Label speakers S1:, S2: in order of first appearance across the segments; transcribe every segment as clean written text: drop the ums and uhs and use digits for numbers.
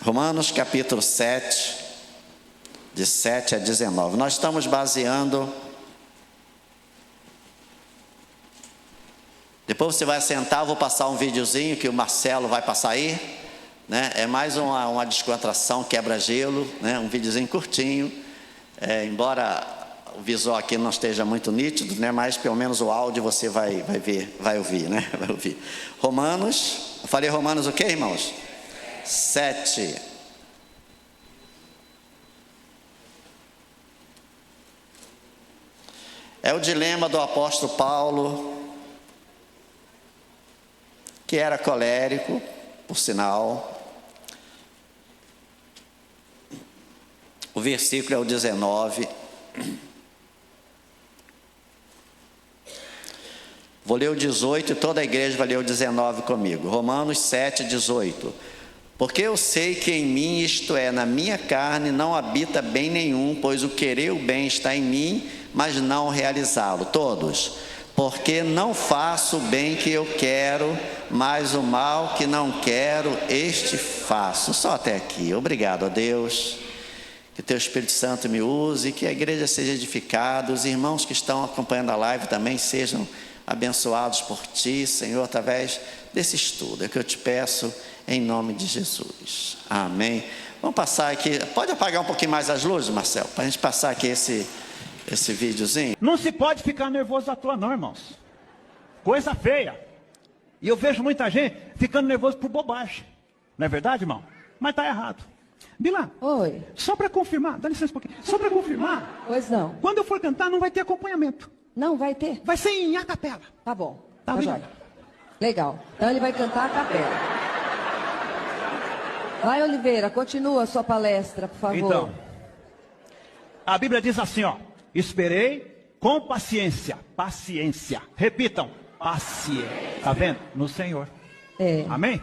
S1: Romanos capítulo 7, de 7 a 19. Nós estamos baseando. Depois você vai sentar, eu vou passar um videozinho que o Marcelo vai passar aí, né? É mais uma descontração, quebra-gelo, né? Um videozinho curtinho, embora o visual aqui não esteja muito nítido, né? Mas pelo menos o áudio você vai ver, vai ouvir, né? Vai ouvir. Romanos, eu falei Romanos o quê, irmãos? 7. É o dilema do apóstolo Paulo, que era colérico, por sinal. O versículo é o 19. Vou ler o 18 e toda a igreja vai ler o 19 comigo. Romanos 7, 18. Porque eu sei que em mim, isto é, na minha carne, não habita bem nenhum, pois o querer o bem está em mim, mas não realizá-lo. Todos. Porque não faço o bem que eu quero, mas o mal que não quero, este faço. Só até aqui. Obrigado a Deus. Que teu Espírito Santo me use, que a igreja seja edificada, os irmãos que estão acompanhando a live também sejam abençoados por ti, Senhor, através desse estudo. É o que eu te peço em nome de Jesus. Amém. Vamos passar aqui. Pode apagar um pouquinho mais as luzes, Marcelo, para a gente passar aqui esse videozinho.
S2: Não se pode ficar nervoso à toa não, irmãos. Coisa feia. E eu vejo muita gente ficando nervoso por bobagem. Não é verdade, irmão? Mas está errado. Bila,
S3: Oi.
S2: Só para confirmar, dá licença um pouquinho. Só para confirmar.
S3: Pois não.
S2: Quando eu for cantar, não vai ter acompanhamento.
S3: Não vai ter?
S2: Vai ser em a capela.
S3: Tá bom.
S2: Tá bem.
S3: joia. Legal. Então ele vai cantar a capela. Vai, Oliveira, continua a sua palestra, por favor.
S2: Então, a Bíblia diz assim, ó. Esperei com paciência. Paciência. Repitam. Paciência. Tá vendo? No Senhor.
S3: É.
S2: Amém?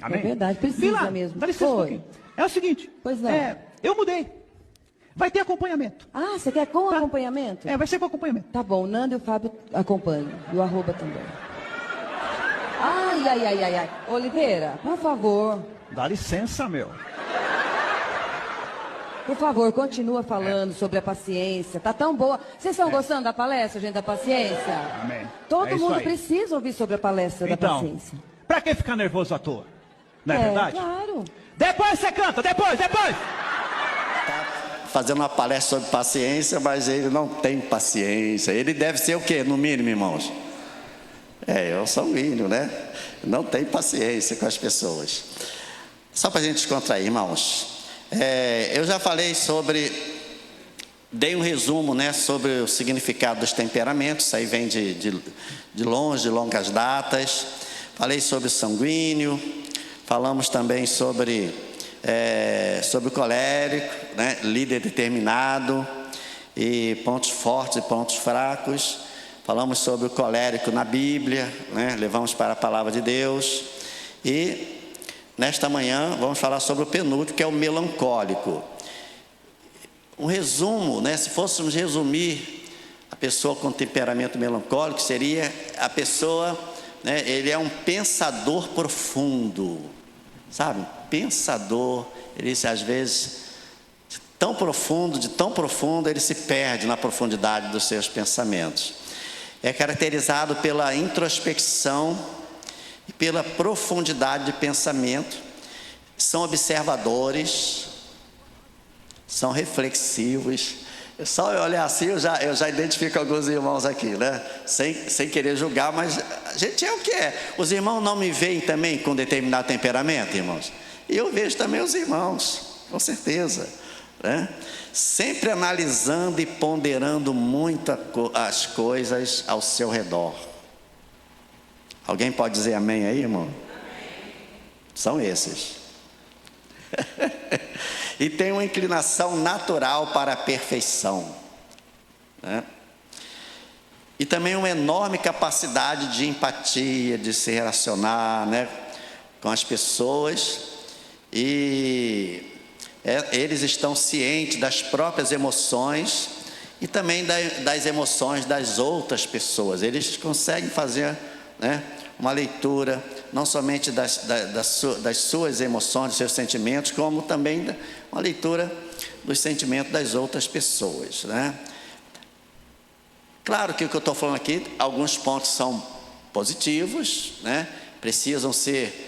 S2: Amém?
S3: É verdade, precisa
S2: Bila,
S3: mesmo.
S2: dá licença um
S3: Foi.
S2: pouquinho. É o seguinte.
S3: Pois não.
S2: Eu mudei. Vai ter acompanhamento.
S3: Ah, você quer com
S2: Tá.
S3: acompanhamento?
S2: Vai ser com acompanhamento.
S3: Tá bom, o Nando e o Fábio acompanham. E o arroba também. Ai. Oliveira, por favor.
S2: Dá licença, meu.
S3: Por favor, continua falando sobre a paciência. Tá tão boa. Vocês estão gostando da palestra, gente, da paciência?
S2: Amém.
S3: Todo
S2: É isso
S3: mundo
S2: aí.
S3: precisa ouvir sobre a palestra da
S2: Então,
S3: paciência.
S2: pra que ficar nervoso à toa? Não é verdade?
S3: Claro.
S2: Depois você canta, depois.
S1: Fazendo uma palestra sobre paciência, mas ele não tem paciência. Ele deve ser o quê, no mínimo, irmãos? É o sanguíneo, né? Não tem paciência com as pessoas. Só para a gente descontrair, irmãos. Eu já falei dei um resumo, né, sobre o significado dos temperamentos. Isso aí vem de longe, de longas datas. Falei sobre o sanguíneo. Falamos também sobre o colérico, né, líder determinado, e pontos fortes e pontos fracos. Falamos sobre o colérico na Bíblia, né, levamos para a palavra de Deus. E nesta manhã vamos falar sobre o penúltimo, que é o melancólico. Um resumo, né, se fôssemos resumir a pessoa com temperamento melancólico, seria a pessoa, né, ele é um pensador profundo, sabe? Pensador, ele às vezes, de tão profundo, ele se perde na profundidade dos seus pensamentos. É caracterizado pela introspecção e pela profundidade de pensamento. São observadores, são reflexivos. Só eu olhar assim, eu já identifico alguns irmãos aqui, né? Sem querer julgar, mas a gente é o que é. Os irmãos não me veem também com determinado temperamento, irmãos? E eu vejo também os irmãos, com certeza, né? Sempre analisando e ponderando muito as coisas ao seu redor. Alguém pode dizer amém aí, irmão? Amém. São esses. E tem uma inclinação natural para a perfeição, né? E também uma enorme capacidade de empatia, de se relacionar, né, com as pessoas. E eles estão cientes das próprias emoções e também das emoções das outras pessoas. Eles conseguem fazer né? Uma leitura não somente das suas emoções, dos seus sentimentos, como também uma leitura dos sentimentos das outras pessoas, né? Claro que o que eu estou falando aqui, alguns pontos são positivos, né? Precisam ser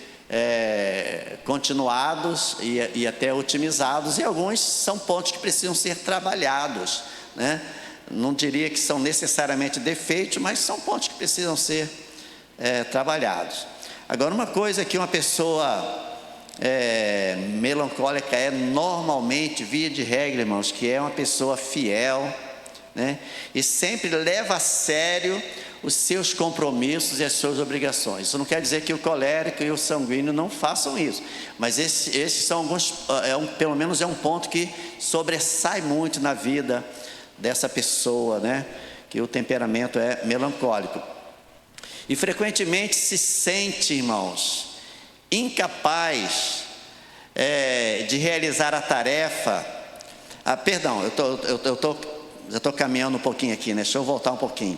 S1: continuados e até otimizados, e alguns são pontos que precisam ser trabalhados, né? Não diria que são necessariamente defeitos, mas são pontos que precisam ser trabalhados. Agora, uma coisa que uma pessoa melancólica normalmente, via de regra, irmãos, que é uma pessoa fiel, né? E sempre leva a sério os seus compromissos e as suas obrigações. Isso não quer dizer que o colérico e o sanguíneo não façam isso, mas esses são alguns, pelo menos é um ponto que sobressai muito na vida dessa pessoa, né? Que o temperamento é melancólico. E frequentemente se sente, irmãos, incapaz de realizar a tarefa. Perdão, já estou caminhando um pouquinho aqui, né? Deixa eu voltar um pouquinho.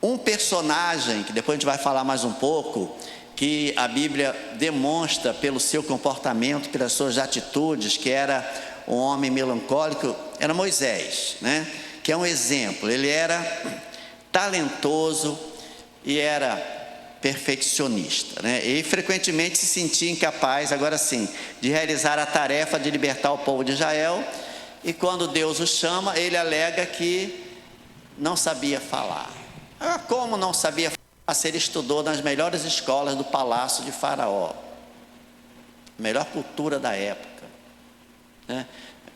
S1: Um personagem, que depois a gente vai falar mais um pouco, que a Bíblia demonstra pelo seu comportamento, pelas suas atitudes, que era um homem melancólico, era Moisés, né? Que é um exemplo. Ele era talentoso e era perfeccionista, né? E frequentemente se sentia incapaz, agora sim, de realizar a tarefa de libertar o povo de Israel. E quando Deus o chama, ele alega que não sabia falar. Como não sabia falar se ele estudou nas melhores escolas do palácio de Faraó? Melhor cultura da época, né?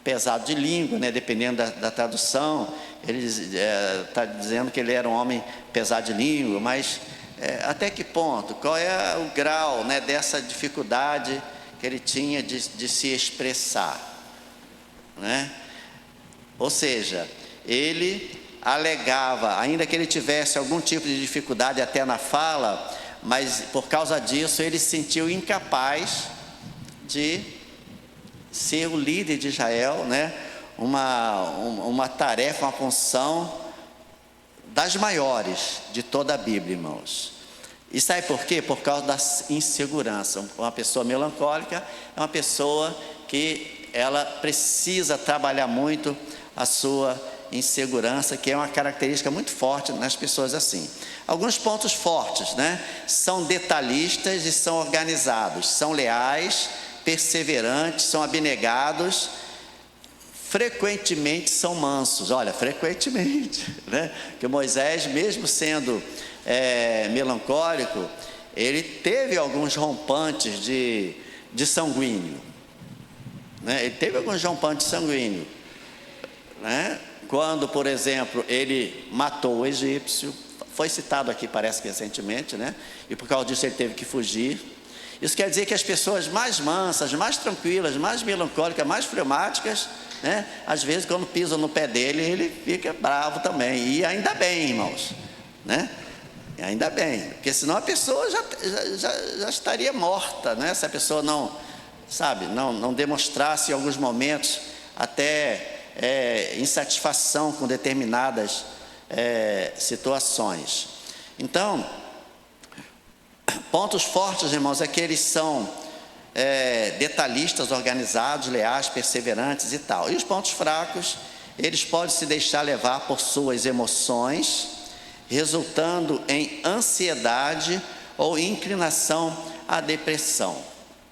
S1: Pesado de língua, né? Dependendo da tradução, ele está dizendo que ele era um homem pesado de língua, mas até que ponto? Qual é o grau, né, dessa dificuldade que ele tinha de se expressar, né? Ou seja, ele alegava, ainda que ele tivesse algum tipo de dificuldade até na fala, mas por causa disso ele se sentiu incapaz de ser o líder de Israel, né? Uma tarefa, uma função das maiores de toda a Bíblia, irmãos. E sabe por quê? Por causa da insegurança. Uma pessoa melancólica é uma pessoa que ela precisa trabalhar muito a sua insegurança, que é uma característica muito forte nas pessoas assim. Alguns pontos fortes, né? São detalhistas e são organizados, são leais, perseverantes, são abnegados, frequentemente são mansos. Olha, frequentemente, né? Que Moisés, mesmo sendo melancólico, ele teve alguns rompantes de sanguíneo, né? Ele teve alguns rompantes de sanguíneo, né? Quando, por exemplo, ele matou o egípcio, foi citado aqui, parece que recentemente, né? E por causa disso ele teve que fugir. Isso quer dizer que as pessoas mais mansas, mais tranquilas, mais melancólicas, mais fleumáticas, né? Às vezes, quando pisam no pé dele, ele fica bravo também. E ainda bem, irmãos, né? E ainda bem, porque senão a pessoa já estaria morta, né? Se a pessoa não, sabe, não demonstrasse em alguns momentos até insatisfação com determinadas situações. Então, pontos fortes, irmãos, é que eles são detalhistas, organizados, leais, perseverantes e tal. E os pontos fracos, eles podem se deixar levar por suas emoções, resultando em ansiedade ou inclinação à depressão,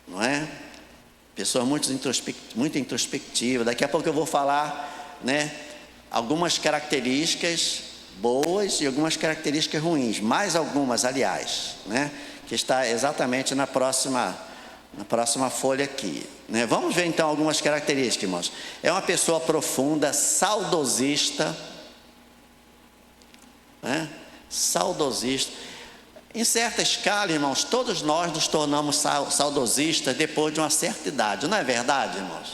S1: não é? Pessoas muito introspectivas. Daqui a pouco eu vou falar, né, algumas características boas e algumas características ruins, mais algumas, aliás, né, que está exatamente na próxima folha aqui, né? Vamos ver então algumas características, irmãos. É uma pessoa profunda, saudosista, né? Saudosista. Em certa escala, irmãos, todos nós nos tornamos saudosistas depois de uma certa idade, não é verdade, irmãos?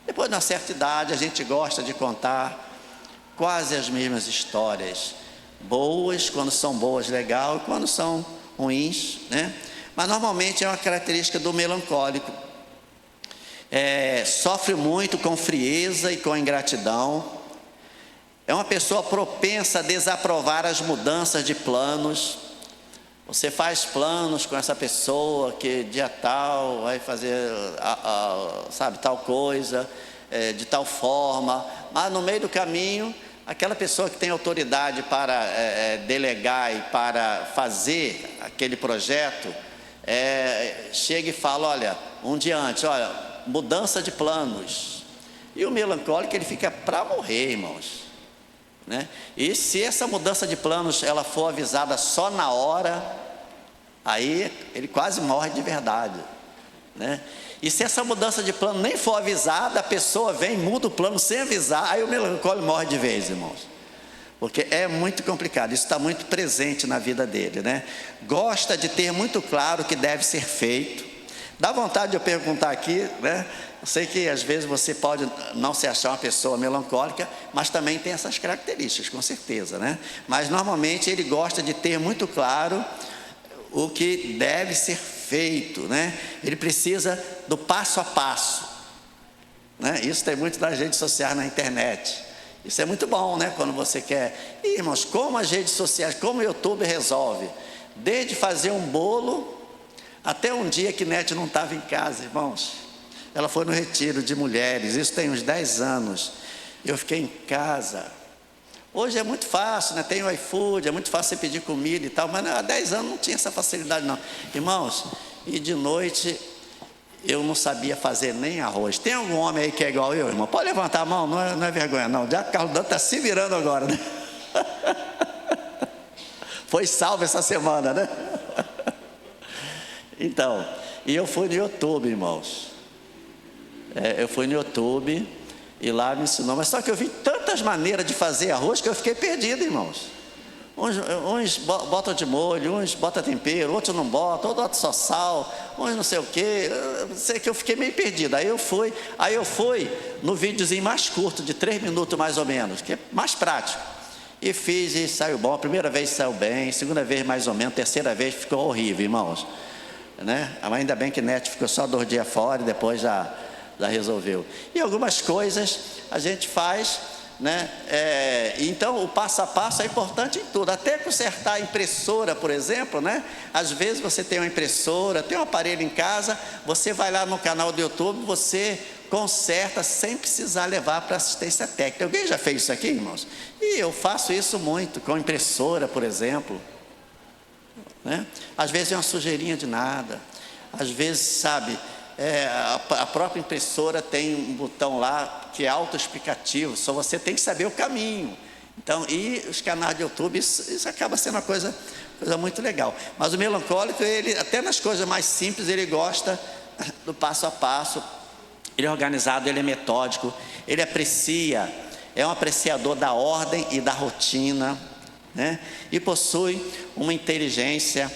S1: Depois de uma certa idade, a gente gosta de contar quase as mesmas histórias, boas, quando são boas, legal, e quando são ruins, né? Mas normalmente é uma característica do melancólico. Sofre muito com frieza e com ingratidão. É uma pessoa propensa a desaprovar as mudanças de planos, Você faz planos com essa pessoa que dia tal vai fazer, sabe, tal coisa, de tal forma, mas no meio do caminho, aquela pessoa que tem autoridade para delegar e para fazer aquele projeto, chega e fala, olha, um dia antes, olha, mudança de planos. E o melancólico, ele fica para morrer, irmãos, né? E se essa mudança de planos ela for avisada só na hora, aí ele quase morre de verdade, né? E se essa mudança de plano nem for avisada, a pessoa vem, muda o plano sem avisar, aí o melancólico morre de vez, irmãos, porque é muito complicado. Isso está muito presente na vida dele, né? Gosta de ter muito claro o que deve ser feito. Dá vontade de eu perguntar aqui, né? Eu sei que às vezes você pode não se achar uma pessoa melancólica, mas também tem essas características, com certeza, né? Mas normalmente ele gosta de ter muito claro o que deve ser feito, né? Ele precisa do passo a passo, né? Isso tem muito nas redes sociais, na internet. Isso é muito bom, né? Quando você quer. E, irmãos, como as redes sociais, como o YouTube resolve, desde fazer um bolo até um dia que Nete não estava em casa, irmãos. Ela foi no retiro de mulheres, isso tem uns 10 anos. Eu fiquei em casa. Hoje é muito fácil, né? Tem o iFood, é muito fácil você pedir comida e tal, mas há 10 anos não tinha essa facilidade não. Irmãos, e de noite eu não sabia fazer nem arroz. Tem algum homem aí que é igual eu, irmão? Pode levantar a mão, não é vergonha não. Já o Carlos Dantas está se virando agora, né? Foi salvo essa semana, né? Então, e eu fui no YouTube, irmãos. Eu fui no YouTube e lá me ensinou, mas só que eu vi tantas maneiras de fazer arroz que eu fiquei perdido, irmãos. Uns botam de molho, uns botam tempero, outros não botam, outros botam só sal, uns não sei o quê. Sei que eu fiquei meio perdido. Aí eu fui no videozinho mais curto, de 3 minutos mais ou menos, que é mais prático. E fiz e saiu bom. A primeira vez saiu bem, segunda vez mais ou menos, terceira vez ficou horrível, irmãos, né? Ainda bem que Nete ficou só 2 dias fora e depois já resolveu. E algumas coisas a gente faz, né? Então o passo a passo é importante em tudo, até consertar a impressora, por exemplo, né? Às vezes você tem uma impressora, tem um aparelho em casa, você vai lá no canal do YouTube, você conserta sem precisar levar para assistência técnica. Alguém já fez isso aqui, irmãos? E eu faço isso muito com impressora, por exemplo, né? Às vezes é uma sujeirinha de nada, às vezes, sabe, a própria impressora tem um botão lá que é autoexplicativo, só você tem que saber o caminho. Então, e os canais de YouTube, isso acaba sendo uma coisa muito legal. Mas o melancólico, ele, até nas coisas mais simples, ele gosta do passo a passo, ele é organizado, ele é metódico, ele aprecia, é um apreciador da ordem e da rotina, né? E possui uma inteligência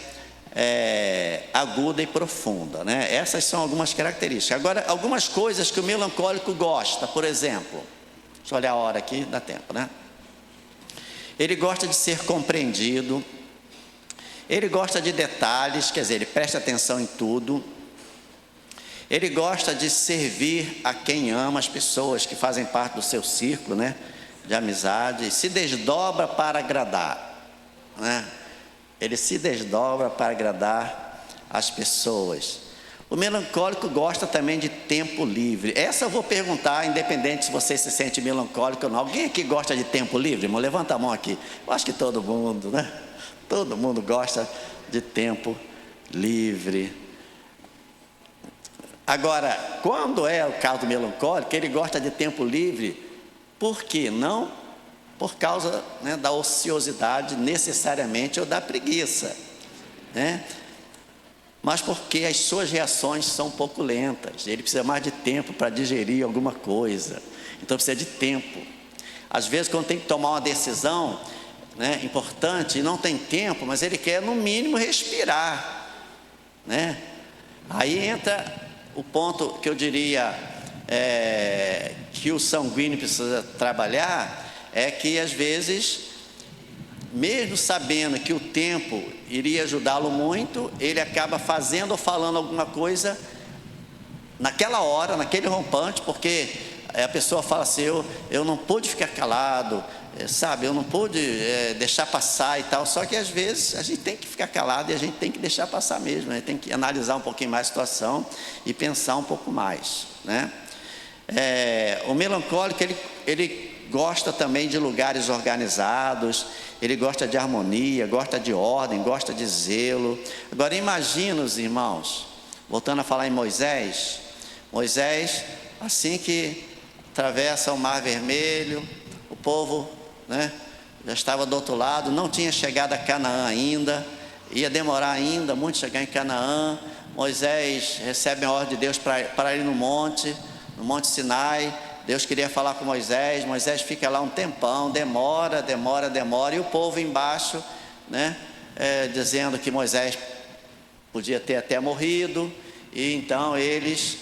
S1: aguda e profunda, né? Essas são algumas características. Agora, algumas coisas que o melancólico gosta, por exemplo, deixa eu olhar a hora aqui, dá tempo, né? Ele gosta de ser compreendido, ele gosta de detalhes, quer dizer, ele presta atenção em tudo, ele gosta de servir a quem ama, as pessoas que fazem parte do seu círculo, né, de amizade, se desdobra para agradar, né? Ele se desdobra para agradar as pessoas. O melancólico gosta também de tempo livre. Essa eu vou perguntar, independente se você se sente melancólico ou não. Alguém aqui gosta de tempo livre, irmão? Levanta a mão aqui. Eu acho que todo mundo, né? Todo mundo gosta de tempo livre. Agora, quando é o caso do melancólico, ele gosta de tempo livre, por quê? Não por causa, né, da ociosidade necessariamente ou da preguiça, né? Mas porque as suas reações são um pouco lentas, ele precisa mais de tempo para digerir alguma coisa, então precisa de tempo. Às vezes quando tem que tomar uma decisão, né, importante, e não tem tempo, mas ele quer no mínimo respirar, né? Aí entra o ponto que eu diria que o sanguíneo precisa trabalhar, é que às vezes, mesmo sabendo que o tempo iria ajudá-lo muito, ele acaba fazendo ou falando alguma coisa naquela hora, naquele rompante, porque Aí a pessoa fala assim, eu não pude ficar calado, sabe, eu não pude deixar passar e tal. Só que às vezes a gente tem que ficar calado e a gente tem que deixar passar mesmo, né? Tem que analisar um pouquinho mais a situação e pensar um pouco mais, né? O melancólico, ele gosta também de lugares organizados, ele gosta de harmonia, gosta de ordem, gosta de zelo. Agora imagina os irmãos, voltando a falar em Moisés, assim que atravessa o Mar Vermelho, o povo, né, já estava do outro lado, não tinha chegado a Canaã ainda, ia demorar ainda muito chegar em Canaã. Moisés recebe a ordem de Deus para ir no monte Sinai. Deus queria falar com Moisés fica lá um tempão, demora, e o povo embaixo, né, dizendo que Moisés podia ter até morrido, e então eles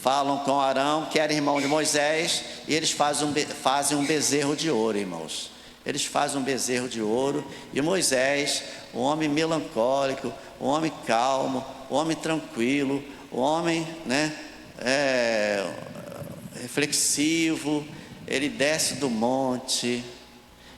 S1: falam com Arão, que era irmão de Moisés, e eles fazem um bezerro de ouro, irmãos. Eles fazem um bezerro de ouro, e Moisés, um homem melancólico, um homem calmo, um homem tranquilo, um homem, né, reflexivo, ele desce do monte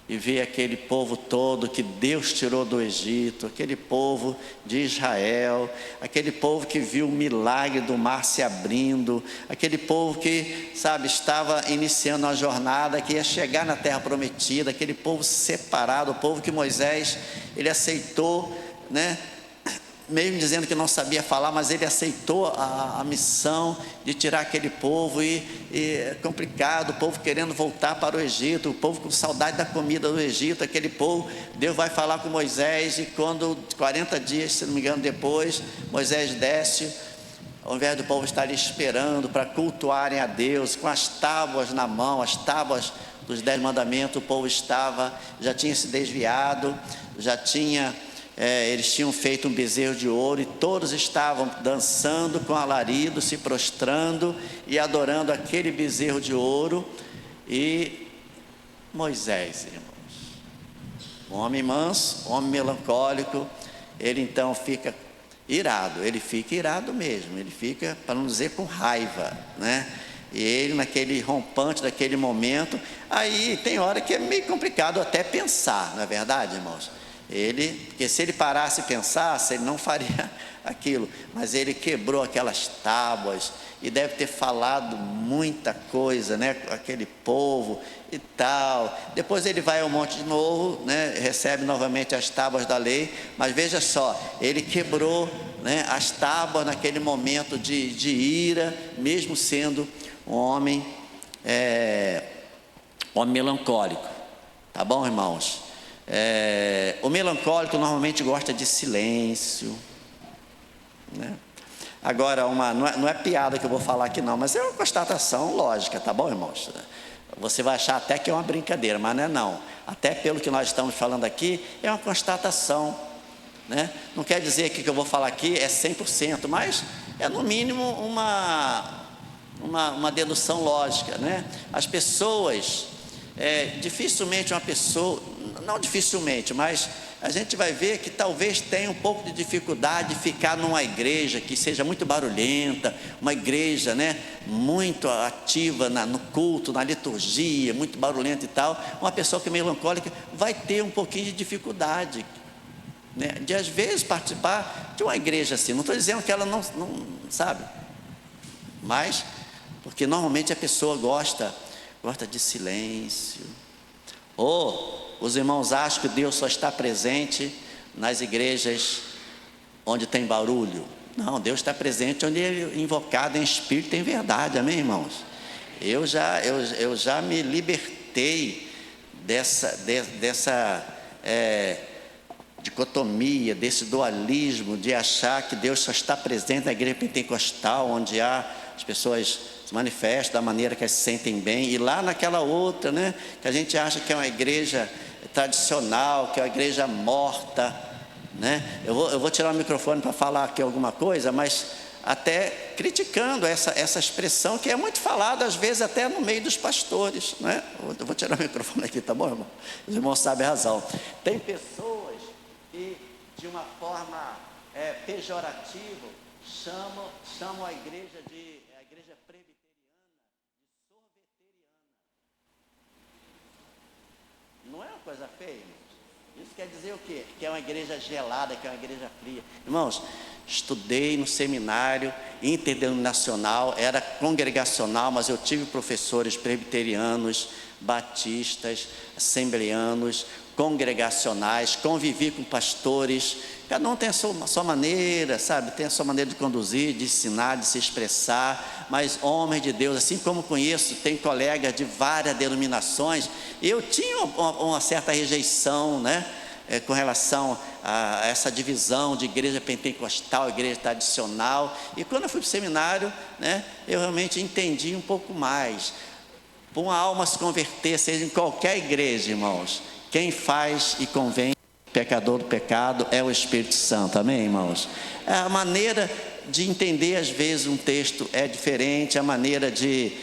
S1: e vê aquele povo todo que Deus tirou do Egito, aquele povo de Israel, aquele povo que viu o milagre do mar se abrindo, aquele povo que, sabe, estava iniciando uma jornada que ia chegar na terra prometida, aquele povo separado, o povo que Moisés, ele aceitou, né, mesmo dizendo que não sabia falar, mas ele aceitou a missão de tirar aquele povo, e é complicado, o povo querendo voltar para o Egito, o povo com saudade da comida do Egito, aquele povo. Deus vai falar com Moisés, e quando 40 dias, se não me engano, depois, Moisés desce, ao invés do povo estar ali esperando para cultuarem a Deus, com as tábuas na mão, as tábuas dos 10 mandamentos, o povo já tinha se desviado, eles tinham feito um bezerro de ouro, e todos estavam dançando com alarido, se prostrando e adorando aquele bezerro de ouro. E Moisés, irmãos, um homem manso, um homem melancólico, ele então fica irado mesmo, ele fica, para não dizer com raiva, né? E ele, naquele rompante daquele momento, aí tem hora que é meio complicado até pensar, não é verdade, irmãos? Porque se ele parasse e pensasse, ele não faria aquilo, mas ele quebrou aquelas tábuas, e deve ter falado muita coisa, né, com aquele povo e tal. Depois ele vai ao monte de novo, né, recebe novamente as tábuas da lei, mas veja só, ele quebrou, né, as tábuas naquele momento de ira, mesmo sendo um homem melancólico. Tá bom, irmãos? O melancólico normalmente gosta de silêncio, né? Agora, não é piada que eu vou falar aqui não, mas é uma constatação lógica, tá bom, irmãos? Você vai achar até que é uma brincadeira, mas não é não. Até pelo que nós estamos falando aqui, é uma constatação, né? Não quer dizer que o que eu vou falar aqui é 100%, mas é no mínimo uma dedução lógica, né? As pessoas, dificilmente uma pessoa, não dificilmente, mas a gente vai ver que talvez tenha um pouco de dificuldade de ficar numa igreja que seja muito barulhenta, uma igreja, né, muito ativa no culto, na liturgia, muito barulhenta e tal. Uma pessoa que é melancólica vai ter um pouquinho de dificuldade, né, de às vezes participar de uma igreja assim. Não estou dizendo que ela não sabe, mas porque normalmente a pessoa gosta de silêncio. Os irmãos acham que Deus só está presente nas igrejas onde tem barulho. Não, Deus está presente onde Ele é invocado em espírito e em verdade, amém, irmãos? Eu já me libertei dessa dicotomia, desse dualismo de achar que Deus só está presente na igreja pentecostal, onde as pessoas se manifestam da maneira que se sentem bem, e lá naquela outra, né, que a gente acha que é uma igreja tradicional, que é uma igreja morta, né? Eu vou tirar o microfone para falar aqui alguma coisa, mas até criticando essa expressão que é muito falada às vezes até no meio dos pastores, né? Eu vou tirar o microfone aqui, tá bom, irmão? Os irmãos sabem a razão. Tem pessoas que de uma forma pejorativa chamam a igreja presbiteriana de sorveteira. Não é uma coisa feia, irmãos? Isso quer dizer o quê? Que é uma igreja gelada, que é uma igreja fria. Irmãos, estudei no seminário interdenominacional, era congregacional, mas eu tive professores presbiterianos, batistas, assembleanos, congregacionais, convivi com pastores. Cada um tem a sua maneira, sabe? Tem a sua maneira de conduzir, de ensinar, de se expressar. Mas homens de Deus, assim como conheço, tem colegas de várias denominações. Eu tinha uma certa rejeição, né? Com relação a essa divisão de igreja pentecostal, igreja tradicional. E quando eu fui para o seminário, né? Eu realmente entendi um pouco mais. Para uma alma se converter, seja em qualquer igreja, irmãos, quem faz e convence o pecador do pecado é o Espírito Santo, amém, irmãos? A maneira de entender, às vezes, um texto é diferente, a maneira de...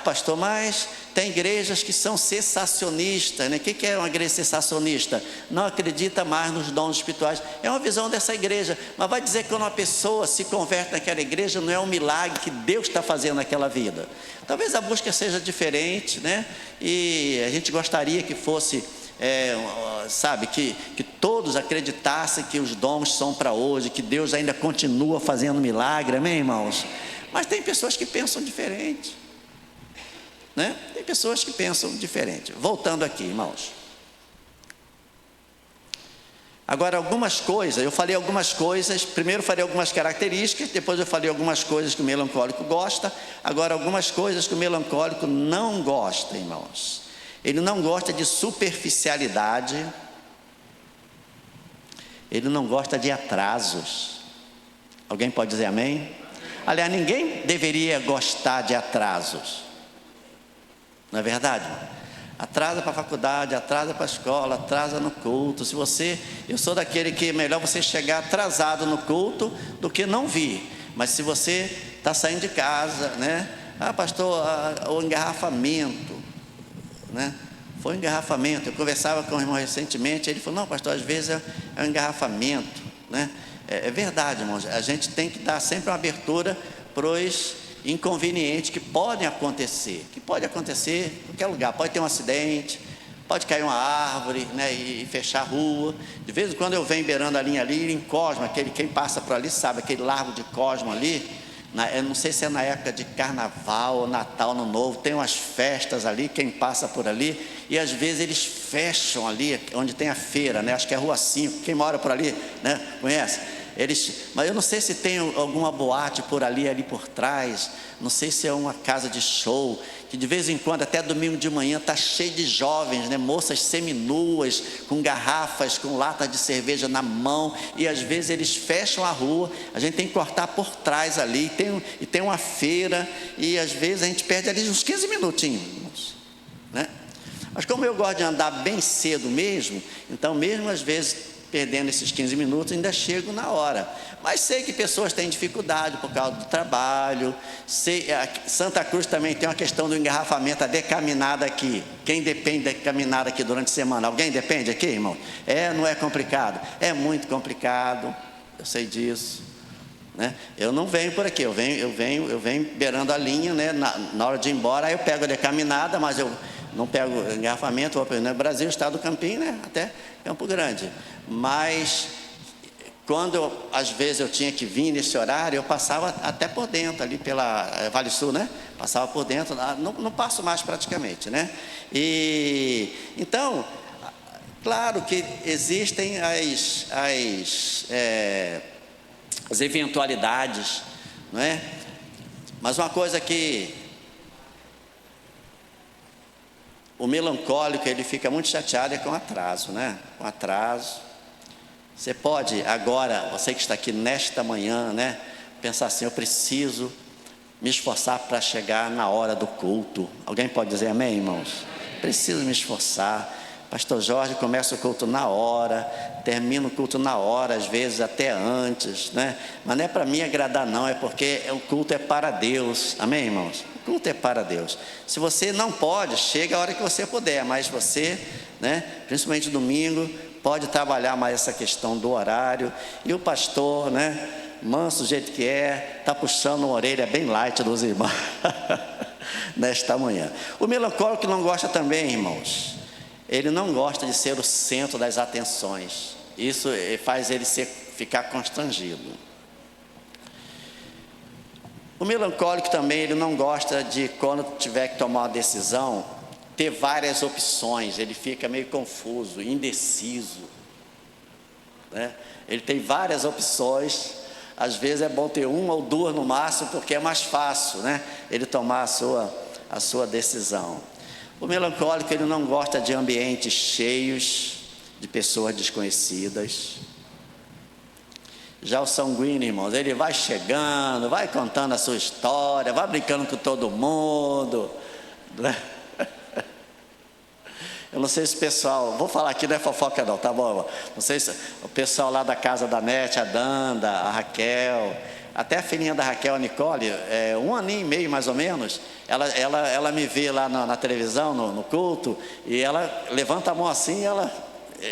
S1: pastor, mas tem igrejas que são cessacionistas, né? O que é uma igreja cessacionista? Não acredita mais nos dons espirituais. É uma visão dessa igreja, mas vai dizer que quando uma pessoa se converte naquela igreja, não é um milagre que Deus está fazendo naquela vida. Talvez a busca seja diferente, né? E a gente gostaria que fosse... sabe, que todos acreditassem que os dons são para hoje, que Deus ainda continua fazendo milagre, amém, irmãos? Mas tem pessoas que pensam diferente, né? Tem pessoas que pensam diferente. Voltando aqui, irmãos. Agora, algumas coisas, eu falei algumas coisas, primeiro falei algumas características, depois eu falei algumas coisas que o melancólico gosta, agora algumas coisas que o melancólico não gosta, irmãos. Ele não gosta de superficialidade, ele não gosta de atrasos. Alguém pode dizer amém? Aliás, ninguém deveria gostar de atrasos, não é verdade? Atrasa para a faculdade, atrasa para a escola, atrasa no culto. Eu sou daquele que é melhor você chegar atrasado no culto do que não vir. Mas se você está saindo de casa, né? Pastor, o engarrafamento, né? Foi um engarrafamento. Eu conversava com o irmão recentemente, ele falou, não, pastor, às vezes é um engarrafamento, né? É verdade, irmãos, a gente tem que dar sempre uma abertura para os inconvenientes que podem acontecer, em qualquer lugar. Pode ter um acidente, pode cair uma árvore, né, e fechar a rua. De vez em quando eu venho beirando a linha ali, em Cosmo, quem passa por ali sabe, aquele largo de Cosmo ali, eu não sei se é na época de carnaval, Natal, Ano Novo, tem umas festas ali, quem passa por ali, e às vezes eles fecham ali, onde tem a feira, né? Acho que é Rua 5, quem mora por ali, né? Conhece? Mas eu não sei se tem alguma boate por ali por trás, não sei se é uma casa de show, que de vez em quando, até domingo de manhã, está cheio de jovens, né? Moças seminuas, com garrafas, com latas de cerveja na mão, e às vezes eles fecham a rua, a gente tem que cortar por trás ali, e tem uma feira, e às vezes a gente perde ali uns 15 minutinhos, né? Mas como eu gosto de andar bem cedo mesmo, então mesmo às vezes perdendo esses 15 minutos, ainda chego na hora. Mas sei que pessoas têm dificuldade por causa do trabalho. Santa Cruz também tem uma questão do engarrafamento, a decaminada aqui. Quem depende da decaminada aqui durante a semana? Alguém depende aqui, irmão? Não é complicado? É muito complicado, eu sei disso, né? Eu não venho por aqui, eu venho beirando a linha, né? Na hora de ir embora, aí eu pego a decaminada, mas eu não pego engarrafamento, vou para o Brasil, estado do Campinho, né? Até Campo Grande. Mas quando às vezes eu tinha que vir nesse horário, eu passava até por dentro, ali pela Vale Sul, né? Passava por dentro, não passo mais praticamente, né? E então, claro que existem as eventualidades, não é? Mas uma coisa que o melancólico, ele fica muito chateado com atraso, né? Com atraso. Você pode agora, você que está aqui nesta manhã, né? Pensar assim, eu preciso me esforçar para chegar na hora do culto. Alguém pode dizer amém, irmãos? Preciso me esforçar. Pastor Jorge começa o culto na hora, termina o culto na hora, às vezes até antes, né? Mas não é para mim agradar não, é porque o culto é para Deus, amém, irmãos? O culto é para Deus. Se você não pode, chega a hora que você puder, mas você, né, principalmente domingo, pode trabalhar mais essa questão do horário. E o pastor, né, manso do jeito que está puxando uma orelha bem light dos irmãos nesta manhã. O melancólico não gosta também, irmãos, ele não gosta de ser o centro das atenções. Isso faz ele ficar constrangido. O melancólico também, ele não gosta de, quando tiver que tomar uma decisão, ter várias opções. Ele fica meio confuso, indeciso, né? Ele tem várias opções. Às vezes é bom ter uma ou duas no máximo, porque é mais fácil, né, ele tomar a sua decisão. O melancólico, ele não gosta de ambientes cheios de pessoas desconhecidas. Já o sanguíneo, irmãos, ele vai chegando, vai contando a sua história, vai brincando com todo mundo, né? Eu não sei se o pessoal, vou falar aqui, não é fofoca não, tá bom? Não sei se o pessoal lá da casa da Nete, a Danda, a Raquel, até a filhinha da Raquel, a Nicole, 1 aninho e meio mais ou menos, ela me vê lá na televisão, no culto, e ela levanta a mão assim e ela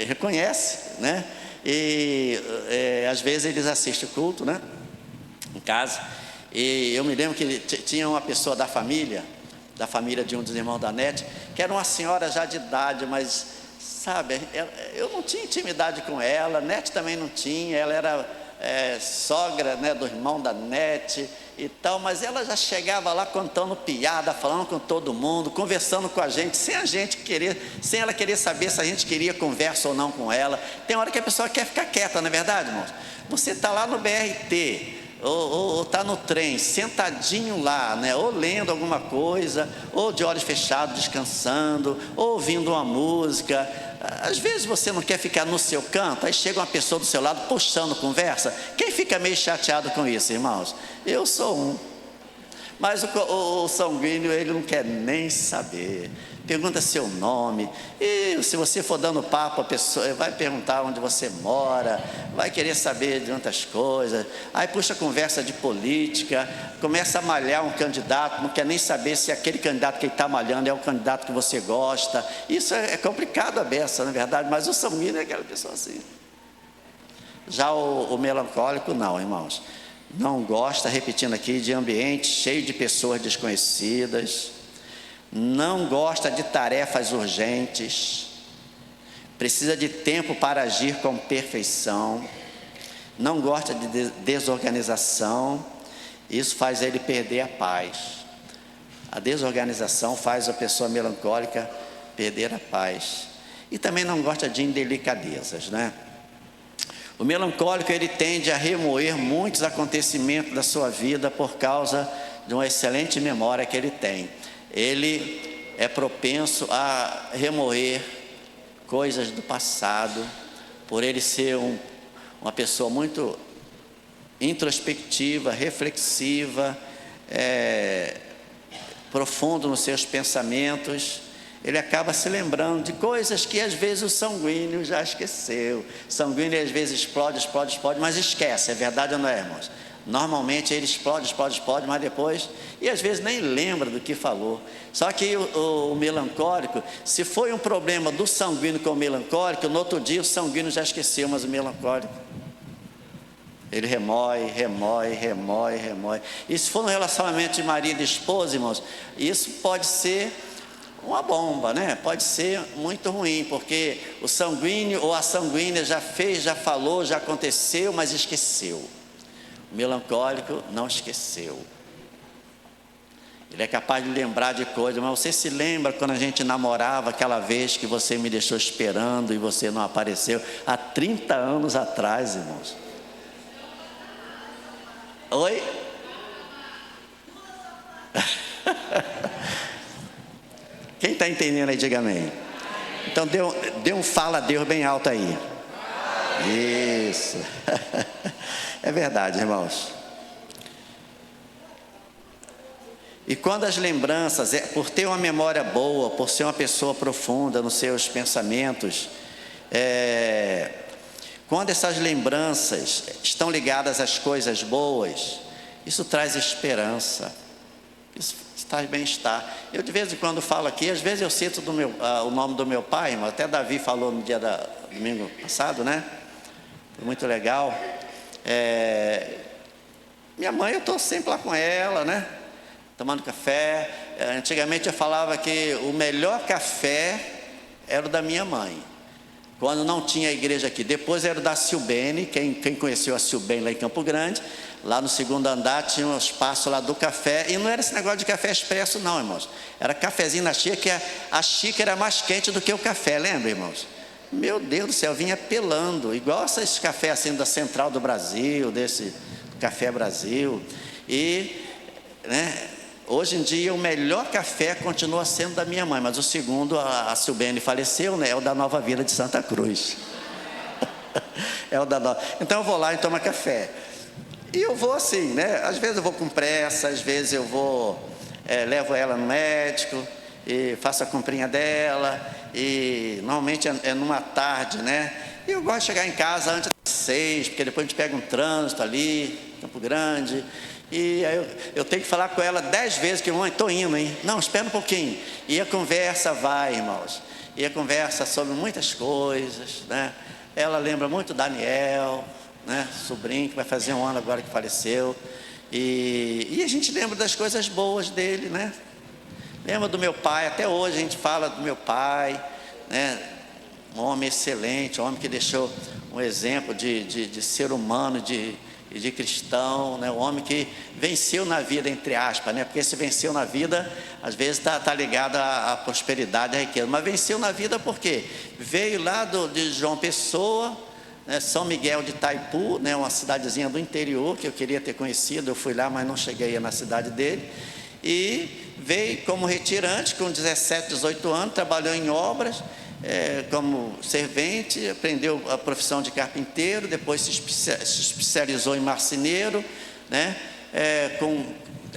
S1: reconhece, né? E às vezes eles assistem o culto, né, em casa. E eu me lembro que tinha uma pessoa da família de um dos irmãos da Nete, que era uma senhora já de idade, mas, sabe, eu não tinha intimidade com ela, a Nete também não tinha, ela era sogra, né, do irmão da Nete e tal, mas ela já chegava lá contando piada, falando com todo mundo, conversando com a gente, sem ela querer saber se a gente queria conversa ou não com ela. Tem hora que a pessoa quer ficar quieta, não é verdade, irmãos? Você está lá no BRT, ou está no trem, sentadinho lá, né, ou lendo alguma coisa, ou de olhos fechados, descansando, ou ouvindo uma música. Às vezes você não quer ficar no seu canto, aí chega uma pessoa do seu lado puxando conversa. Quem fica meio chateado com isso, irmãos? Eu sou um. Mas o sanguíneo, ele não quer nem saber. Pergunta seu nome, e se você for dando papo, a pessoa vai perguntar onde você mora, vai querer saber de outras coisas, aí puxa conversa de política, começa a malhar um candidato, não quer nem saber se aquele candidato que ele está malhando é o candidato que você gosta. Isso é complicado a beça, na verdade, mas o sanguíneo é aquela pessoa assim. Já o melancólico não, irmãos, não gosta, repetindo aqui, de ambiente cheio de pessoas desconhecidas, não gosta de tarefas urgentes, precisa de tempo para agir com perfeição, não gosta de desorganização. Isso faz ele perder a paz. A desorganização faz a pessoa melancólica perder a paz. E também não gosta de indelicadezas, né? O melancólico, ele tende a remoer muitos acontecimentos da sua vida por causa de uma excelente memória que ele tem. Ele é propenso a remoer coisas do passado, por ele ser uma pessoa muito introspectiva, reflexiva, profundo nos seus pensamentos. Ele acaba se lembrando de coisas que às vezes o sanguíneo já esqueceu. O sanguíneo às vezes explode, mas esquece, é verdade ou não é, irmãos? Normalmente ele explode, mas depois, e às vezes nem lembra do que falou. Só que o melancólico, se foi um problema do sanguíneo com o melancólico, no outro dia o sanguíneo já esqueceu, mas o melancólico, ele remói. E se for um relacionamento de marido e esposa, irmãos, isso pode ser uma bomba, né? Pode ser muito ruim, porque o sanguíneo ou a sanguínea já fez, já falou, já aconteceu, mas esqueceu. O melancólico não esqueceu. Ele é capaz de lembrar de coisas, mas você se lembra quando a gente namorava, aquela vez que você me deixou esperando e você não apareceu, há 30 anos atrás, irmãos? Oi? Quem está entendendo aí, diga amém. Então dê um fala a Deus bem alto aí. Isso. É verdade, irmãos. E quando as lembranças, por ter uma memória boa, por ser uma pessoa profunda nos seus pensamentos, quando essas lembranças estão ligadas às coisas boas, isso traz esperança, isso traz bem-estar. Eu de vez em quando falo aqui, às vezes eu cito o nome do meu pai, irmão, até Davi falou no dia domingo passado, né? Foi muito legal. Minha mãe, eu estou sempre lá com ela, né? Tomando café. Antigamente eu falava que o melhor café era o da minha mãe, quando não tinha igreja aqui. Depois era o da Silbene, quem conheceu a Silbene lá em Campo Grande, lá no segundo andar tinha um espaço lá do café, e não era esse negócio de café expresso não, irmãos, era cafezinho na xícara, que a xícara era mais quente do que o café, lembra, irmãos? Meu Deus do céu, vinha pelando, igual esses cafés assim da Central do Brasil, desse Café Brasil. E, né, hoje em dia o melhor café continua sendo da minha mãe, mas o segundo, a Silbene faleceu, né, é o da Nova Vila de Santa Cruz. É o da Nova. Então eu vou lá e tomo café. E eu vou assim, né? Às vezes eu vou com pressa, às vezes eu vou, levo ela no médico e faço a comprinha dela, e normalmente é numa tarde, né? E eu gosto de chegar em casa antes das 6, porque depois a gente pega um trânsito ali, Campo Grande, e aí eu tenho que falar com ela 10 vezes que, mãe, estou indo, hein? Não, espera um pouquinho. E a conversa vai, irmãos, e a conversa sobre muitas coisas, né? Ela lembra muito Daniel, né? Sobrinho, que vai fazer um ano agora que faleceu, e a gente lembra das coisas boas dele, né? Lembra do meu pai, até hoje a gente fala do meu pai, né? Um homem excelente, um homem que deixou um exemplo de ser humano, de cristão, né? Um homem que venceu na vida, entre aspas, né? Porque se venceu na vida, às vezes está ligado à prosperidade, à riqueza, mas venceu na vida por quê? Veio lá de João Pessoa, né? São Miguel de Itaipu, né? Uma cidadezinha do interior que eu queria ter conhecido, eu fui lá, mas não cheguei na cidade dele, e veio como retirante com 17, 18 anos, trabalhou em obras, como servente, aprendeu a profissão de carpinteiro, depois se especializou em marceneiro, né?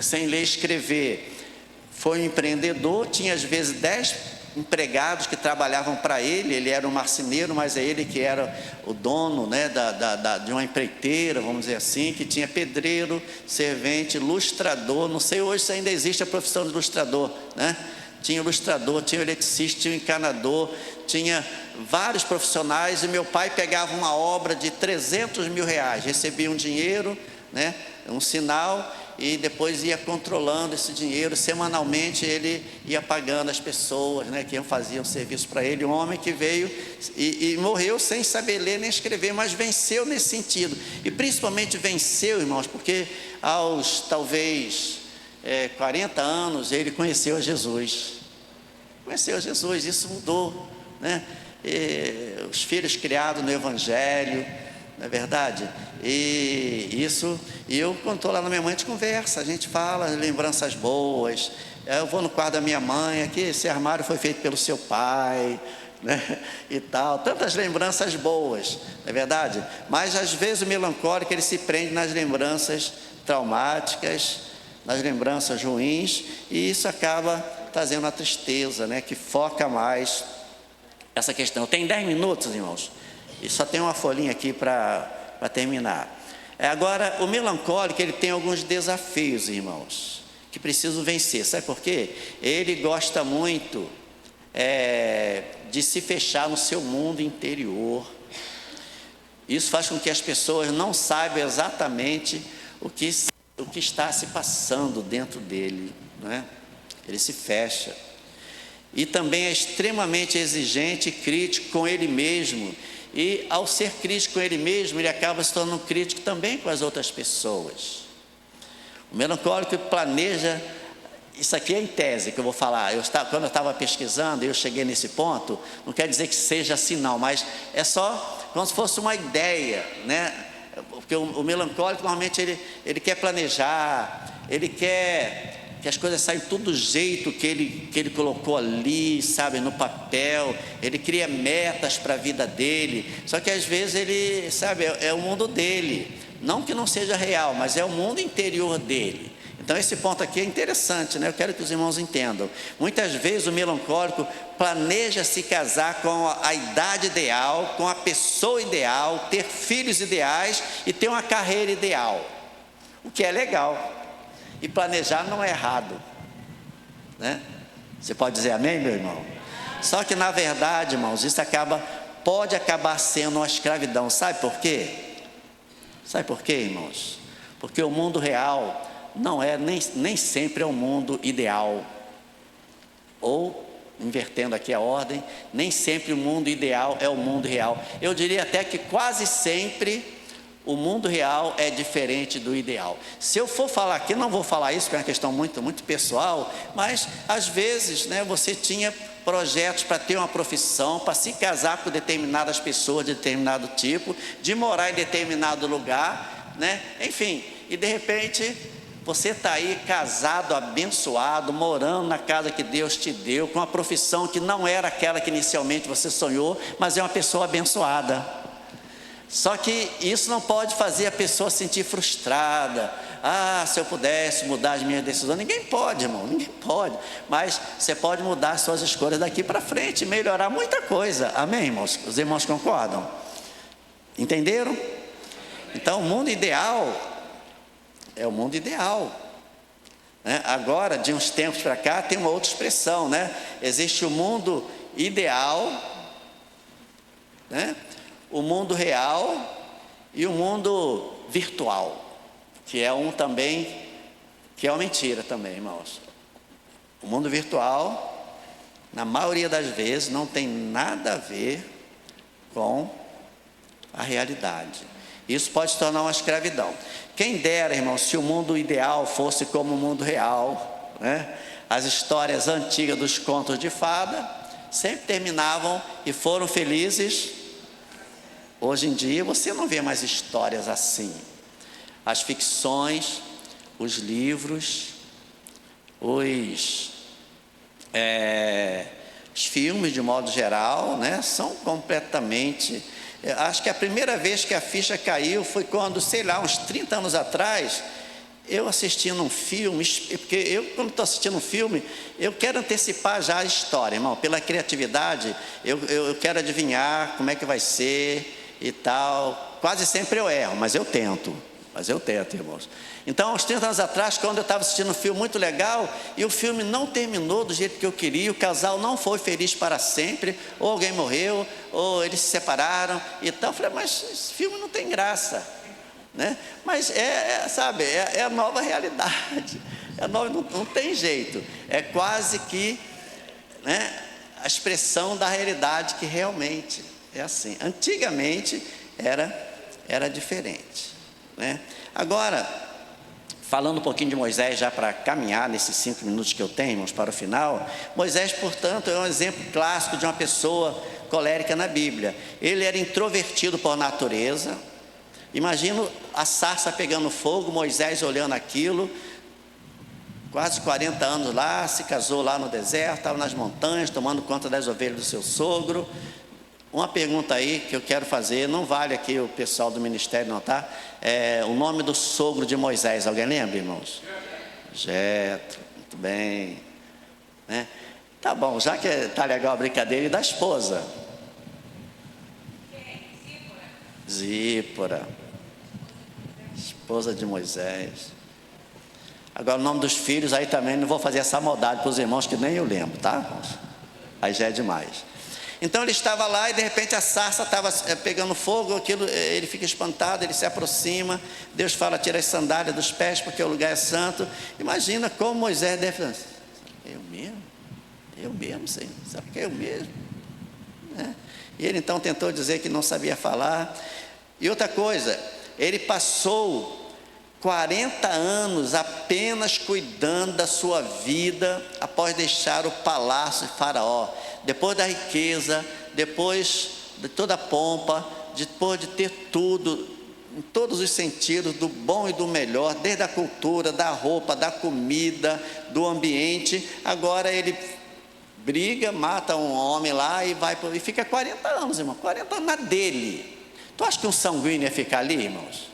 S1: Sem ler e escrever, foi um empreendedor, tinha às vezes 10 empregados que trabalhavam para ele. Ele era um marceneiro, mas é ele que era o dono, né, de uma empreiteira, vamos dizer assim, que tinha pedreiro, servente, lustrador. Não sei hoje se ainda existe a profissão de lustrador, né? Tinha ilustrador, tinha eletricista, tinha encanador, tinha vários profissionais. E meu pai pegava uma obra de 300 mil reais, recebia um dinheiro, né, um sinal, e depois ia controlando esse dinheiro. Semanalmente ele ia pagando as pessoas, né, que faziam serviço para ele. Um homem que veio e morreu sem saber ler nem escrever, mas venceu nesse sentido. E principalmente venceu, irmãos, porque aos talvez 40 anos ele conheceu a Jesus. Conheceu a Jesus, isso mudou, né? Os filhos criados no Evangelho, não é verdade? E eu, quando estou lá na minha mãe, a gente conversa, a gente fala lembranças boas. Eu vou no quarto da minha mãe, aqui esse armário foi feito pelo seu pai, né? E tal, tantas lembranças boas, não é verdade? Mas às vezes o melancólico, ele se prende nas lembranças traumáticas, nas lembranças ruins, e isso acaba trazendo a tristeza, né? Que foca mais essa questão. Tem 10 minutos, irmãos, e só tem uma folhinha aqui para terminar. Agora, o melancólico, ele tem alguns desafios, irmãos, que precisam vencer. Sabe por quê? Ele gosta muito de se fechar no seu mundo interior. Isso faz com que as pessoas não saibam exatamente o que está se passando dentro dele, né? Ele se fecha. E também é extremamente exigente e crítico com ele mesmo. E ao ser crítico com ele mesmo, ele acaba se tornando crítico também com as outras pessoas. O melancólico planeja, isso aqui é em tese que eu vou falar. Quando eu estava pesquisando, eu cheguei nesse ponto, não quer dizer que seja assim não, mas é só como se fosse uma ideia, né? Porque o melancólico normalmente ele quer planejar, ele quer que as coisas saiam tudo do jeito que ele colocou ali, sabe, no papel. Ele cria metas para a vida dele, só que às vezes ele, sabe, é o mundo dele, não que não seja real, mas é o mundo interior dele. Então esse ponto aqui é interessante, né? Eu quero que os irmãos entendam. Muitas vezes o melancólico planeja se casar com a idade ideal, com a pessoa ideal, ter filhos ideais e ter uma carreira ideal, o que é legal. E planejar não é errado, né? Você pode dizer amém, meu irmão? Só que na verdade, irmãos, isso pode acabar sendo uma escravidão. Sabe por quê? Sabe por quê, irmãos? Porque o mundo real não nem sempre é o mundo ideal. Ou invertendo aqui a ordem, nem sempre o mundo ideal é o mundo real. Eu diria até que quase sempre o mundo real é diferente do ideal. Se eu for falar aqui, não vou falar isso, porque é uma questão muito, muito pessoal, mas às vezes, né, você tinha projetos para ter uma profissão, para se casar com determinadas pessoas de determinado tipo, de morar em determinado lugar, né? Enfim, e de repente você está aí casado, abençoado, morando na casa que Deus te deu, com uma profissão que não era aquela que inicialmente você sonhou, mas é uma pessoa abençoada. Só que isso não pode fazer a pessoa se sentir frustrada. Ah, se eu pudesse mudar as minhas decisões. Ninguém pode, irmão, ninguém pode. Mas você pode mudar as suas escolhas daqui para frente, melhorar muita coisa. Amém, irmãos? Os irmãos concordam? Entenderam? Então, o mundo ideal é o mundo ideal, né? Agora, de uns tempos para cá, tem uma outra expressão, né? Existe o mundo ideal, né? O mundo real e o mundo virtual, que é um também, que é uma mentira também, irmãos. O mundo virtual, na maioria das vezes, não tem nada a ver com a realidade. Isso pode se tornar uma escravidão. Quem dera, irmãos, se o mundo ideal fosse como o mundo real, né? As histórias antigas dos contos de fada sempre terminavam e foram felizes. Hoje em dia você não vê mais histórias assim. As ficções, os livros, os filmes de modo geral, né, são completamente... Acho que a primeira vez que a ficha caiu foi quando, sei lá, uns 30 anos atrás, eu assistindo um filme, porque eu, quando estou assistindo um filme, eu quero antecipar já a história, irmão, pela criatividade, eu quero adivinhar como é que vai ser e tal. Quase sempre eu erro, mas eu tento, irmãos. Então, uns 30 anos atrás, quando eu estava assistindo um filme muito legal, e o filme não terminou do jeito que eu queria, o casal não foi feliz para sempre, ou alguém morreu, ou eles se separaram e tal, eu falei, mas esse filme não tem graça, né? Mas sabe, é a nova realidade, não tem jeito, é quase que, né, a expressão da realidade que realmente é assim. Antigamente era diferente, né? Agora, falando um pouquinho de Moisés, já para caminhar nesses 5 minutos que eu tenho, irmãos, para o final. Moisés, portanto, é um exemplo clássico de uma pessoa colérica na Bíblia. Ele era introvertido por natureza. Imagino a sarça pegando fogo, Moisés olhando aquilo, quase 40 anos lá, se casou lá no deserto, estava nas montanhas, tomando conta das ovelhas do seu sogro. Uma pergunta aí que eu quero fazer, não vale aqui o pessoal do ministério não, tá? O nome do sogro de Moisés, alguém lembra, irmãos? Jetro, muito bem, né? Tá bom, já que tá legal a brincadeira, e da esposa? Zípora, esposa de Moisés. Agora o nome dos filhos aí também, não vou fazer essa maldade para os irmãos que nem eu lembro, tá? Aí já é demais. Então ele estava lá e de repente a sarça estava pegando fogo, aquilo, ele fica espantado, ele se aproxima, Deus fala, tira as sandálias dos pés porque o lugar é santo. Imagina como Moisés deve falar, eu mesmo, Senhor, sabe que é eu mesmo, né? E ele então tentou dizer que não sabia falar. E outra coisa, ele passou 40 anos apenas cuidando da sua vida após deixar o palácio de Faraó. Depois da riqueza, depois de toda a pompa, depois de ter tudo, em todos os sentidos, do bom e do melhor, desde a cultura, da roupa, da comida, do ambiente, agora ele briga, mata um homem lá e fica 40 anos, irmão, 40 anos na dele. Tu acha que um sanguíneo ia ficar ali, irmãos?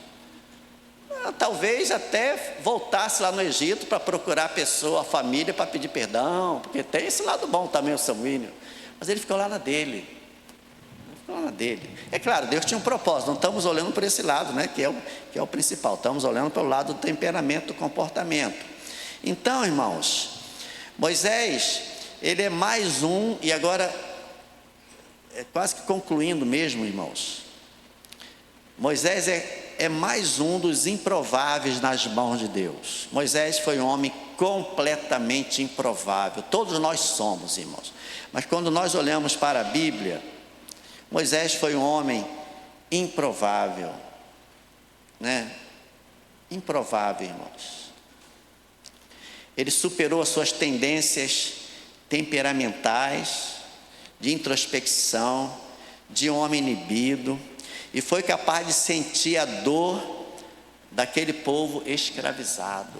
S1: Talvez até voltasse lá no Egito para procurar a pessoa, a família, para pedir perdão, porque tem esse lado bom também, o sanguíneo. Mas ele ficou lá na dele. É claro, Deus tinha um propósito, não estamos olhando por esse lado, né, que é o principal, estamos olhando pelo lado do temperamento, do comportamento. Então, irmãos, Moisés, ele é mais um, e agora, quase que concluindo mesmo, irmãos, Moisés é mais um dos improváveis nas mãos de Deus. Moisés foi um homem completamente improvável. Todos nós somos, irmãos. Mas quando nós olhamos para a Bíblia, Moisés foi um homem improvável, né? Improvável, irmãos. Ele superou as suas tendências temperamentais, de introspecção, de homem inibido, e foi capaz de sentir a dor daquele povo escravizado.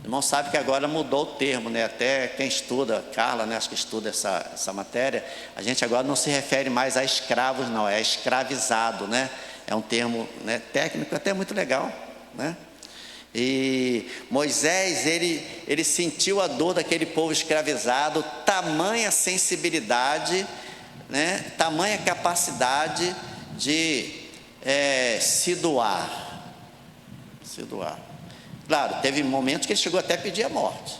S1: O irmão sabe que agora mudou o termo, né? Até quem estuda, Carla, né? Acho que estuda essa matéria, a gente agora não se refere mais a escravos, não, é escravizado, né? É um termo, né, técnico até muito legal, né? E Moisés, ele sentiu a dor daquele povo escravizado, tamanha sensibilidade, né? Tamanha capacidade de se doar. Claro, teve momentos que ele chegou até a pedir a morte,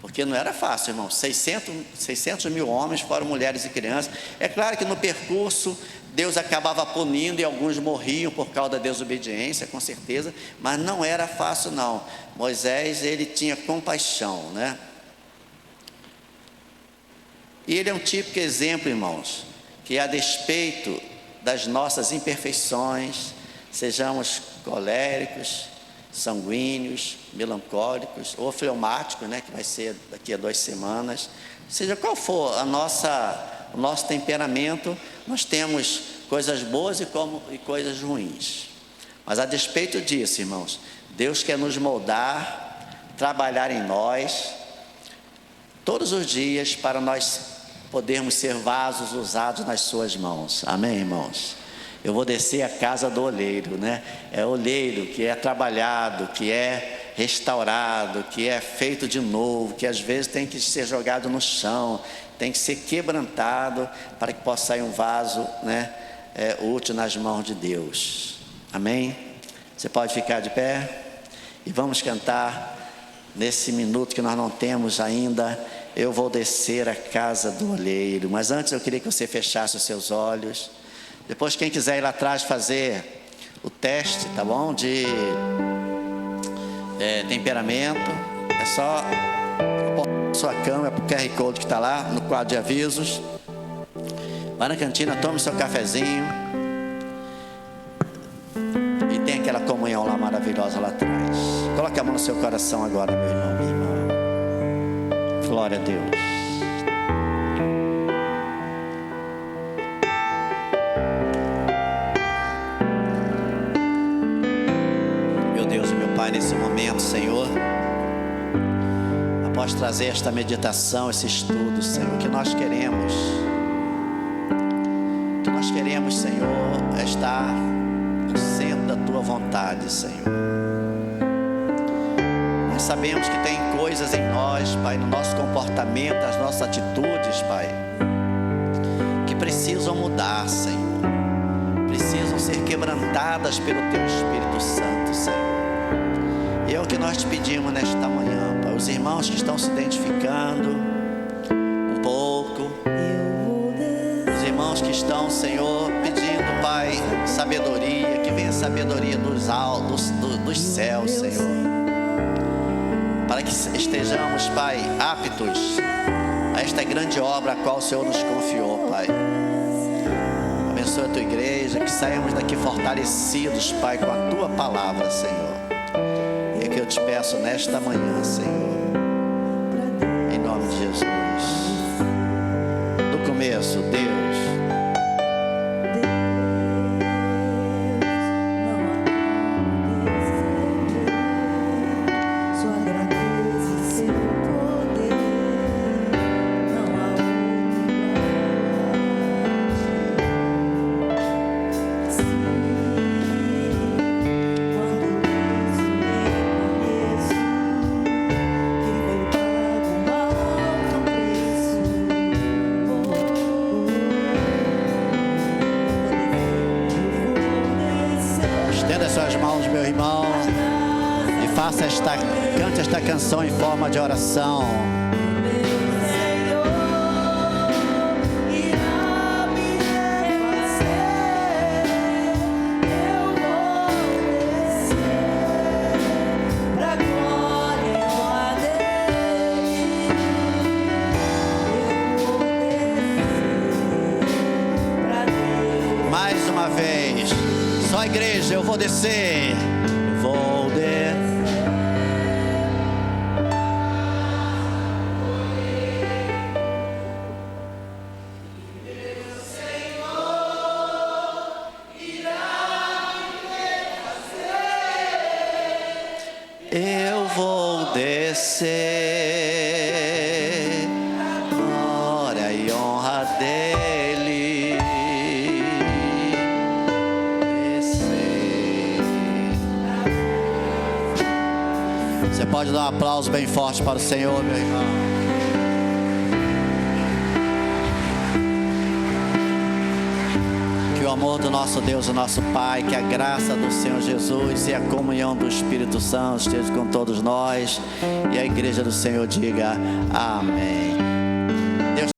S1: porque não era fácil, irmão. 600 mil homens, fora mulheres e crianças. É claro que no percurso Deus acabava punindo e alguns morriam por causa da desobediência, com certeza, mas não era fácil não. Moisés, ele tinha compaixão, né? E ele é um típico exemplo, irmãos, que a despeito das nossas imperfeições, sejamos coléricos, sanguíneos, melancólicos ou fleumáticos, né, que vai ser daqui a 2 semanas, seja qual for o nosso temperamento, nós temos coisas boas e coisas ruins. Mas a despeito disso, irmãos, Deus quer nos moldar, trabalhar em nós todos os dias para nós podermos ser vasos usados nas suas mãos. Amém, irmãos? Eu vou descer a casa do oleiro, né? É oleiro que é trabalhado, que é restaurado, que é feito de novo, que às vezes tem que ser jogado no chão, tem que ser quebrantado para que possa sair um vaso, né, útil nas mãos de Deus. Amém? Você pode ficar de pé e vamos cantar nesse minuto que nós não temos ainda. Eu vou descer a casa do oleiro. Mas antes eu queria que você fechasse os seus olhos. Depois, quem quiser ir lá atrás fazer o teste, tá bom? De temperamento, é só apontar sua câmera para o QR Code que está lá no quadro de avisos. Vai na cantina, tome seu cafezinho. E tem aquela comunhão lá maravilhosa lá atrás. Coloque a mão no seu coração agora, meu irmão, minha irmã. Glória a Deus. Pai, nesse momento, Senhor, após trazer esta meditação, esse estudo, Senhor, o que nós queremos, Senhor, é estar no centro da Tua vontade, Senhor. Nós sabemos que tem coisas em nós, Pai, no nosso comportamento, nas nossas atitudes, Pai, que precisam mudar, Senhor, precisam ser quebrantadas pelo Teu Espírito Santo, Senhor. E é o que nós te pedimos nesta manhã, Pai. Os irmãos que estão se identificando um pouco, os irmãos que estão, Senhor, pedindo, Pai, sabedoria, que venha sabedoria dos céus, Senhor, para que estejamos, Pai, aptos a esta grande obra a qual o Senhor nos confiou, Pai. Abençoa a Tua igreja, que saímos daqui fortalecidos, Pai, com a Tua palavra, Senhor. É que eu te peço nesta manhã, Senhor, em nome de Jesus. Do começo, Deus. Cante esta canção em forma de oração. Só a igreja, eu vou descer. Eu vou descer. Eu vou descer, glória e honra dele. Descer. Você pode dar um aplauso bem forte para o Senhor, meu irmão. Que o amor do nosso Deus, o nosso Pai, que a graça do Senhor Jesus e a comunhão do Espírito Santo esteja com todos nós. E a igreja do Senhor diga amém.